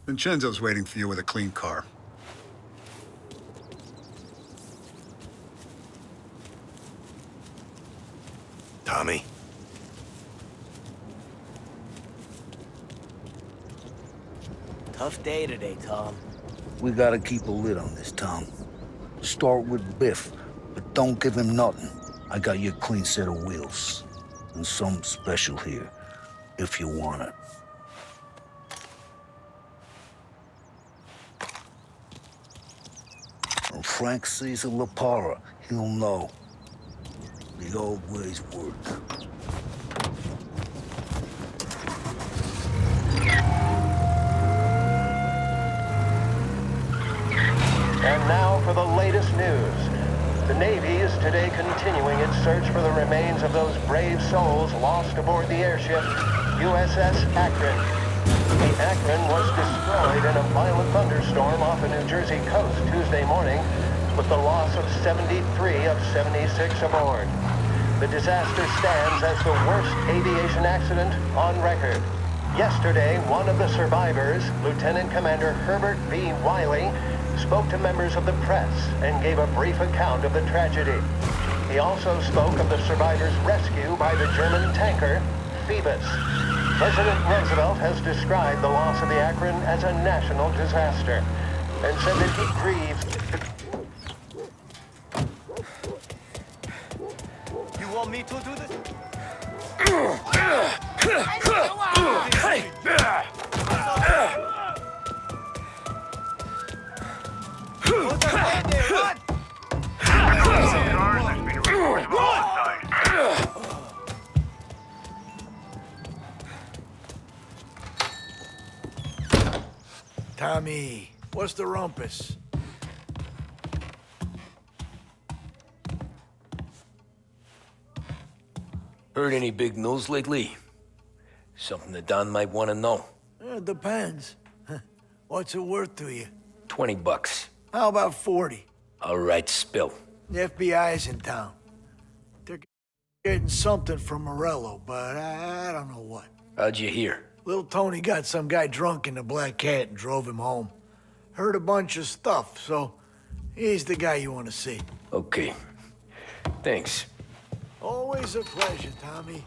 Vincenzo's waiting for you with a clean car. Tommy? Tough day today, Tom. We gotta keep a lid on this, Tom. Start with Biff, but don't give him nothing. I got you a clean set of wheels. And something special here, if you want it. When Frank sees a Lapara, he'll know. The old ways work. And now for the latest news. The Navy is today continuing its search for the remains of those brave souls lost aboard the airship USS Akron. The Akron was destroyed in a violent thunderstorm off the New Jersey coast Tuesday morning, with the loss of 73 of 76 aboard. The disaster stands as the worst aviation accident on record. Yesterday, one of the survivors, Lieutenant Commander Herbert B. Wiley, spoke to members of the press and gave a brief account of the tragedy. He also spoke of the survivors' rescue by the German tanker, Phoebus. President Roosevelt has described the loss of the Akron as a national disaster and said that he grieves. You want me to do this? Tommy, what's the rumpus? Heard any big news lately? Something that Don might want to know. It depends. What's it worth to you? $20. How about 40? All right, spill. The FBI's in town. They're getting something from Morello, but I don't know what. How'd you hear? Little Tony got some guy drunk in the Black Cat and drove him home. Heard a bunch of stuff, so he's the guy you want to see. Okay. Thanks. Always a pleasure, Tommy.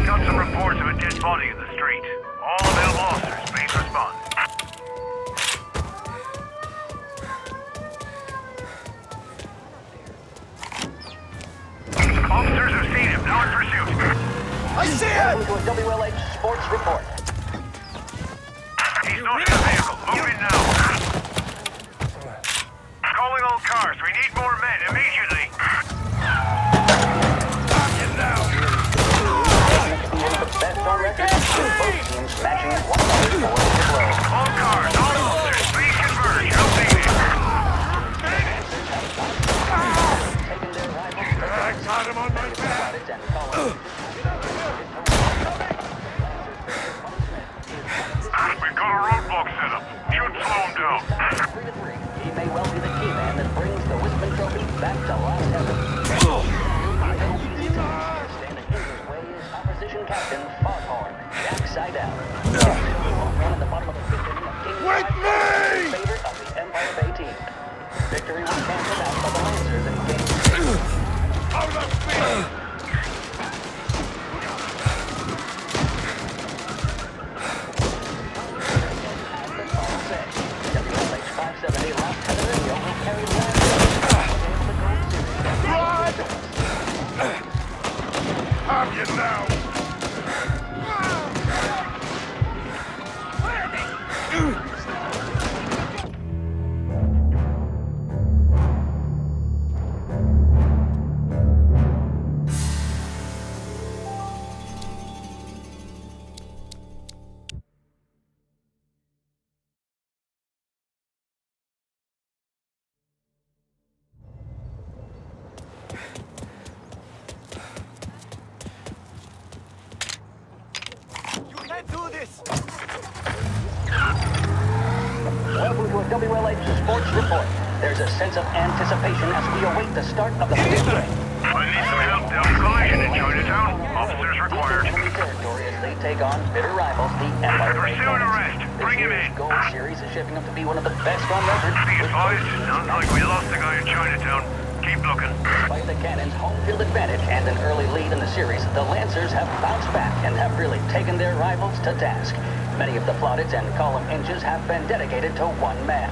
Got some reports of a dead body in the street. All available officers, please respond. Officers have seen him. Now in pursuit. I see it! Welcome to a WLH Sports Report. He's not in the vehicle. Move in now. Calling all cars. We need more men immediately. Get down. The best on record, with both teams matching 104 below. All cars, all officers, please converge. Updated. Taking their rivals. I got him on my back. And calling. We've got a roadblock set up. Should slow him down. 3-3. He may well be the key man that brings the Wisman Trophy back to last heaven. Standing in his way is opposition captain Foghorn, Jack Seidel. One at the bottom of the fifth inning of King With me! Favorite of the Empire Bay team. Victory was canceled out by the Lancers in game 6. Out of speed! WLH 570 last header in the oval carried last. Have you now? WLH Sports Report. There's a sense of anticipation as we await the start of the big race. I need some help. There's a collision in Chinatown. Officers required. Enemy territory as they take on bitter rivals, the Empire Bay Pursue and Cannons. arrest. This Bring him year's in. Gold Series is shaping up to be one of the best on record. Be with advised. Sounds like we lost the guy in Chinatown. Keep looking. Despite the Cannons' home field advantage and an early lead in the series, the Lancers have bounced back and have really taken their rivals to task. Many of the plaudits and column inches have been dedicated to one man.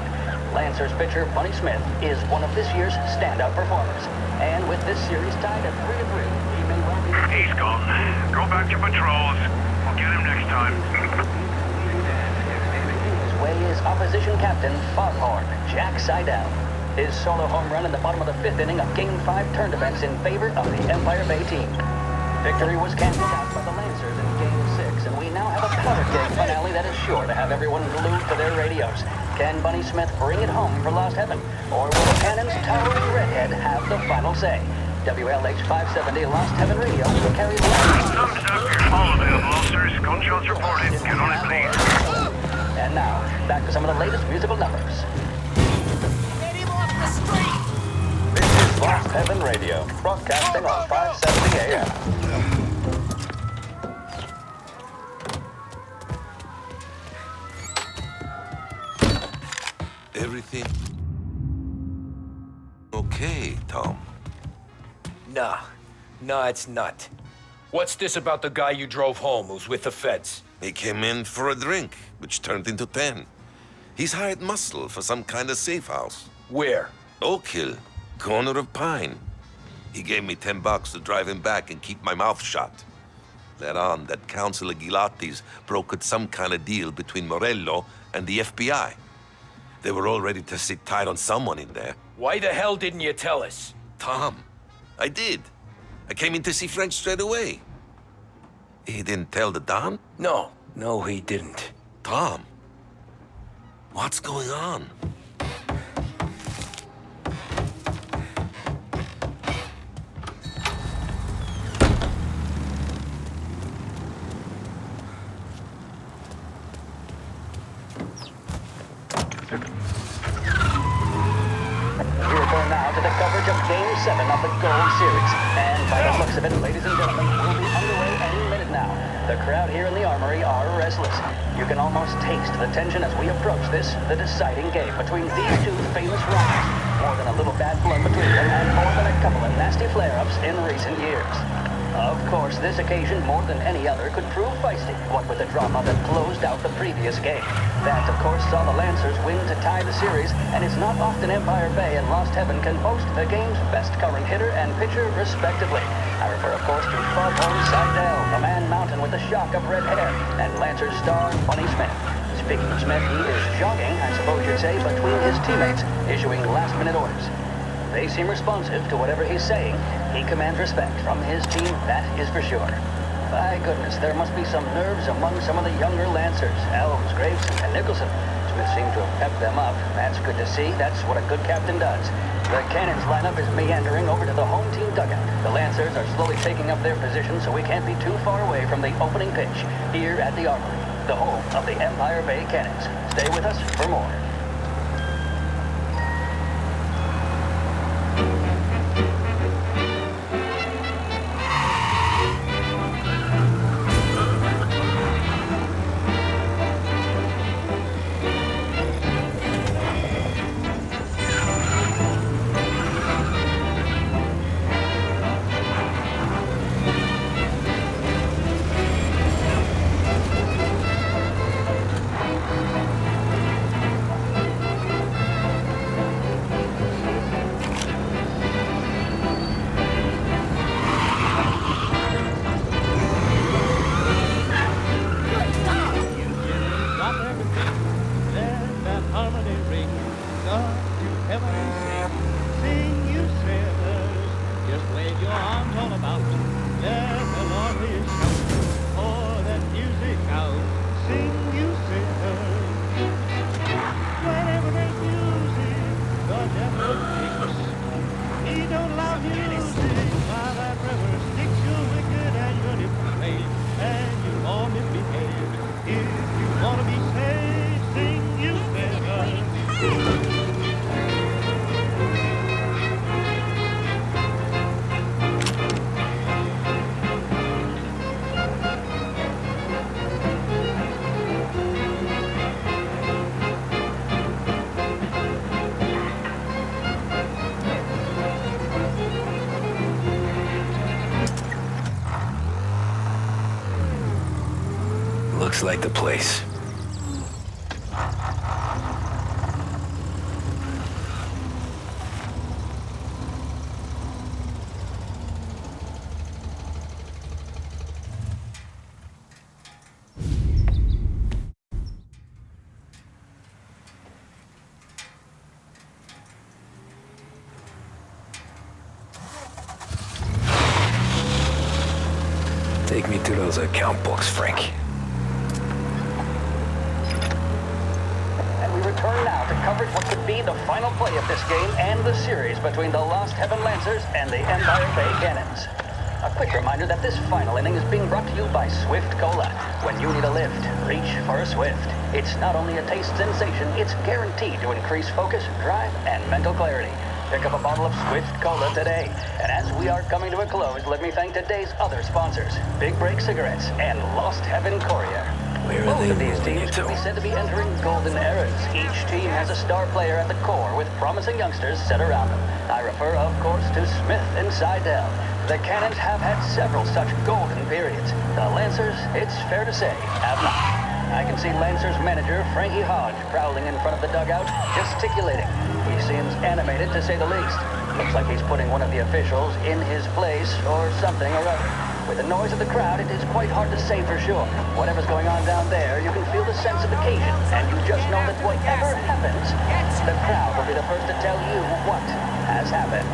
Lancers pitcher Bunny Smith is one of this year's standout performers. And with this series tied at 3-3, he may well be... He's gone. Go back to patrols. We'll get him next time. His way is opposition captain Foghorn Jack Seidel. His solo home run in the bottom of the 5th inning of Game 5 turned events in favor of the Empire Bay team. Victory was canceled out by the Lancers in Game 6, and we now have a powder keg finale that is sure to have everyone glued to their radios. Can Bunny Smith bring it home for Lost Heaven? Or will the Cannon's towering redhead have the final say? WLH 570 Lost Heaven Radio will carry the line. Thumbs up. All available officers. Gunshots reported. Get on it, please. And now, back to some of the latest musical numbers. This is Lost Heaven Radio, broadcasting on 570 AM. Everything okay, Tom? Nah, it's not. What's this about the guy you drove home who's with the feds? He came in for a drink, which turned into 10. He's hired muscle for some kind of safe house. Where? Oak Hill, corner of Pine. He gave me $10 to drive him back and keep my mouth shut. Let on that Councilor Gilatti's brokered some kind of deal between Morello and the FBI. They were all ready to sit tight on someone in there. Why the hell didn't you tell us? Tom, I did. I came in to see Frank straight away. He didn't tell the Don? No, he didn't. Tom, what's going on? We return now to the coverage of Game 7 of the Gold Series. And by the looks of it, ladies and gentlemen, we'll be underway any minute now. The crowd here in the Armory are restless. You can almost taste the tension as we approach this, the deciding game between these two famous rivals. More than a little bad blood between them, and more than a couple of nasty flare-ups in recent years. Of course, this occasion, more than any other, could prove feisty, what with the drama that closed out the previous game. That, of course, saw the Lancers win to tie the series, and it's not often Empire Bay and Lost Heaven can boast the game's best current hitter and pitcher, respectively. I refer, of course, to Foghorn Seidel, the man mountain with the shock of red hair, and Lancers star Bunny Smith. Speaking of Smith, he is jogging, I suppose you'd say, between his teammates, issuing last-minute orders. They seem responsive to whatever he's saying. He commands respect from his team, that is for sure. By goodness, there must be some nerves among some of the younger Lancers, Elms, Graves, and Nicholson. Smith seemed to have pepped them up. That's good to see. That's what a good captain does. The Cannons lineup is meandering over to the home team dugout. The Lancers are slowly taking up their position, so we can't be too far away from the opening pitch here at the Armory, the home of the Empire Bay Cannons. Stay with us for more. Looks like the place. Take me to those account books, Frank. And we return now to coverage what could be the final play of this game and the series between the Lost Heaven Lancers and the Empire Bay Cannons. A quick reminder that this final inning is being brought to you by Swift Cola. When you need a lift, reach for a Swift. It's not only a taste sensation, it's guaranteed to increase focus, drive, and mental clarity. Pick up a bottle of Swift Cola today. And as we are coming to a close, let me thank today's other sponsors, Big Break Cigarettes and Lost Heaven Courier. Where are Both they of these moving teams it to? could be said to be entering golden eras. Each team has a star player at the core with promising youngsters set around them. I refer, of course, to Smith and Seidel. The Cannons have had several such golden periods. The Lancers, it's fair to say, have not. I can see Lancers manager Frankie Hodge prowling in front of the dugout, gesticulating. He seems animated, to say the least. Looks like he's putting one of the officials in his place or something or other. With the noise of the crowd, it is quite hard to say for sure. Whatever's going on down there, you can feel the sense of occasion, and you just know that whatever happens, the crowd will be the first to tell you what has happened.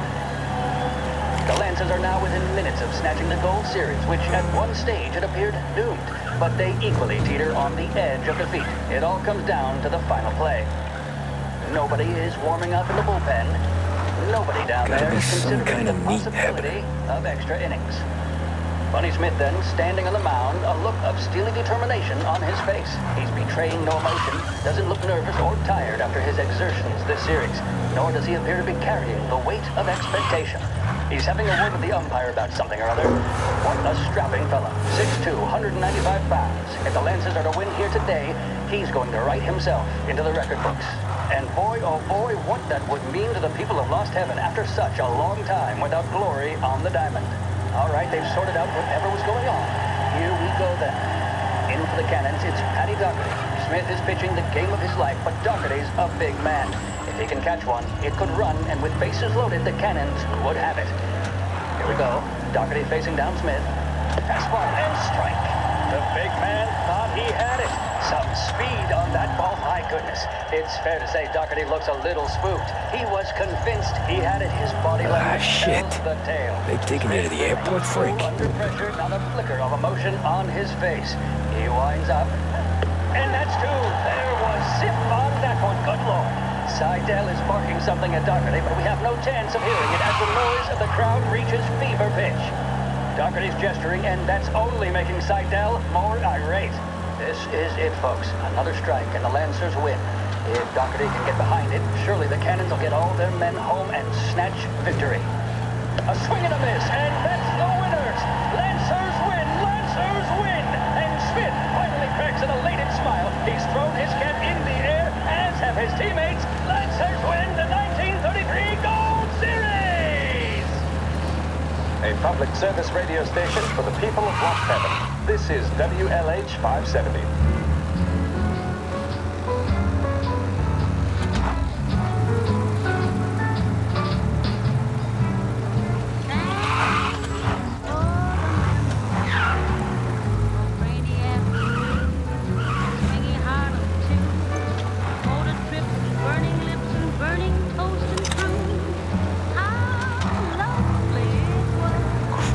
The Lancers are now within minutes of snatching the Gold Series, which at one stage had appeared doomed, but they equally teeter on the edge of defeat. It all comes down to the final play. Nobody is warming up in the bullpen. Nobody down Gotta there be is some considering kind the of meat possibility of extra innings. Bunny Smith then, standing on the mound, a look of steely determination on his face. He's betraying no emotion, doesn't look nervous or tired after his exertions this series, nor does he appear to be carrying the weight of expectation. He's having a word with the umpire about something or other. What a strapping fella. 6'2", 195 pounds. If the Lancers are to win here today, he's going to write himself into the record books. And boy, oh boy, what that would mean to the people of Lost Heaven after such a long time without glory on the diamond. All right, they've sorted out whatever was going on. Here we go then. In for the Cannons, it's Paddy Doherty. Smith is pitching the game of his life, but Doherty's a big man. If he can catch one, it could run, and with bases loaded, the Cannons would have it. Here we go. Doherty facing down Smith. Fastball and strike. The big man thought he had it. Some speed on that ball, my goodness. It's fair to say Doherty looks a little spooked. He was convinced he had it. His body language shit. tells the tale. They've taken you to the airport, Frank. Under pressure, not a flicker of emotion on his face. He winds up. And that's two. There was zip on that one. Good Lord. Seidel is barking something at Doherty, but we have no chance of hearing it as the noise of the crowd reaches fever pitch. Doherty's gesturing, and that's only making Seidel more irate. This is it, folks. Another strike, and the Lancers win. If Doherty can get behind it, surely the Cannons will get all their men home and snatch victory. A swing and a miss, and that's the winners! Lancers win! Lancers win! And Smith finally cracks an elated smile. He's thrown his cap in the air, as have his teammates. Lancers win the 1933 Gold Series! A public service radio station for the people of Lost Heaven. This is WLH 570.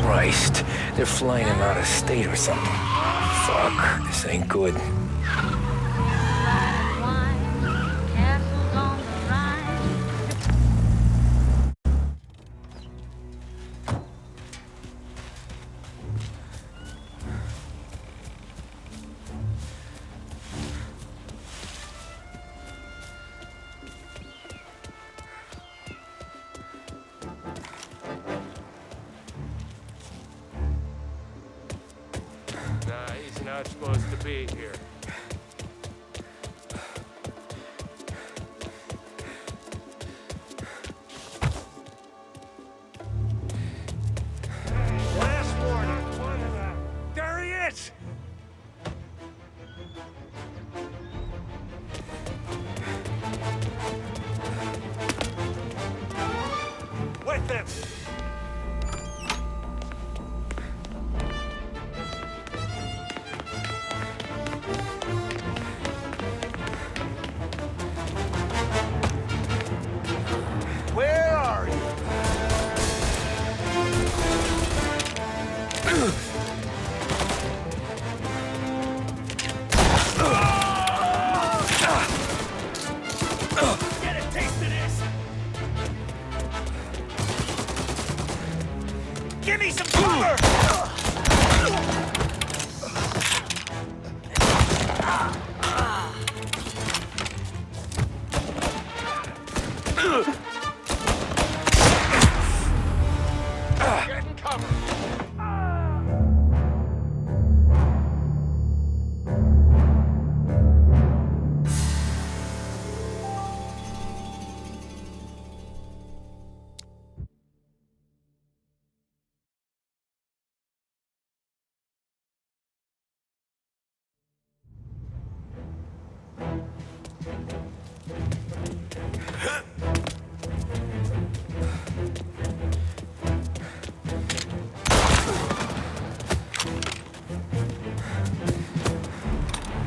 Christ, they're flying him out of state or something. Fuck, this ain't good. Nah, he's not supposed to be here. Last warning. There he is!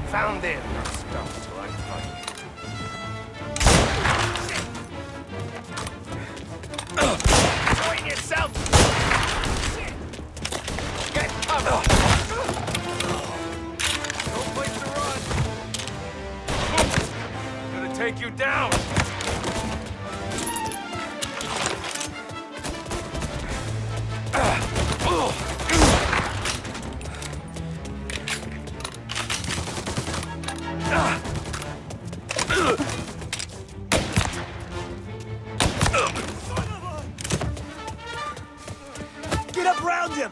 Found them. Stuff so I can find you. Showing yourself! Shit! Get cover! No place to run! Gonna take you down! Get up around him!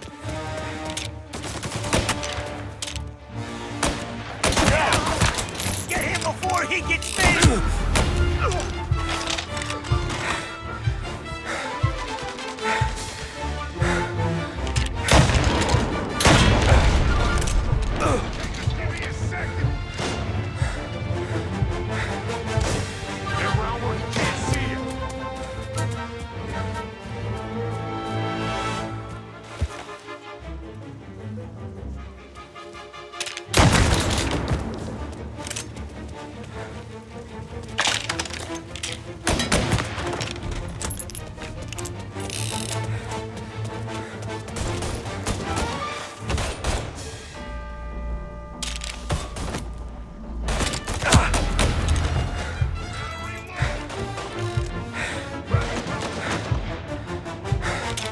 Get him before he gets me!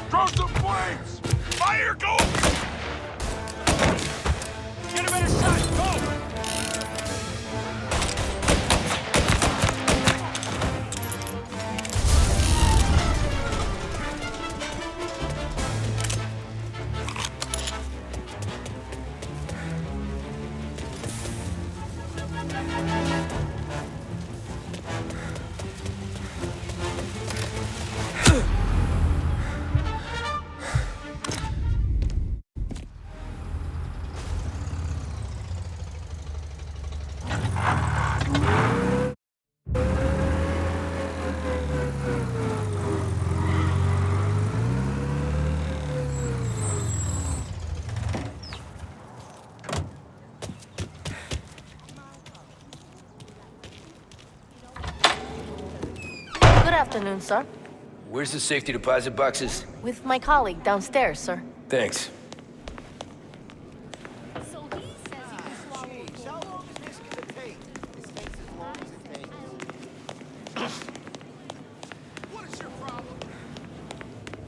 Throw some flames! Fire, go! Get him in a shot, go! Good afternoon, sir. Where's the safety deposit boxes? With my colleague downstairs, sir. Thanks.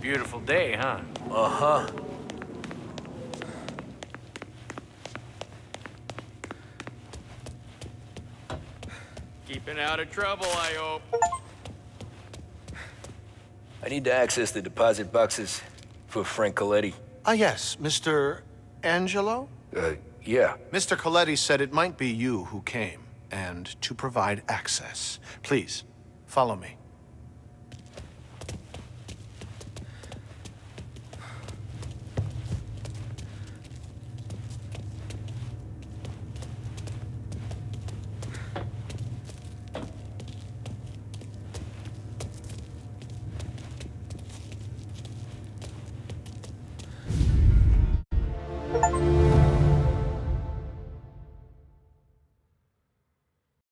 Beautiful day, huh? Uh-huh. Keeping out of trouble, I hope. I need to access the deposit boxes for Frank Coletti. Ah, yes, Mr. Angelo? Yeah. Mr. Coletti said it might be you who came, and to provide access. Please, follow me.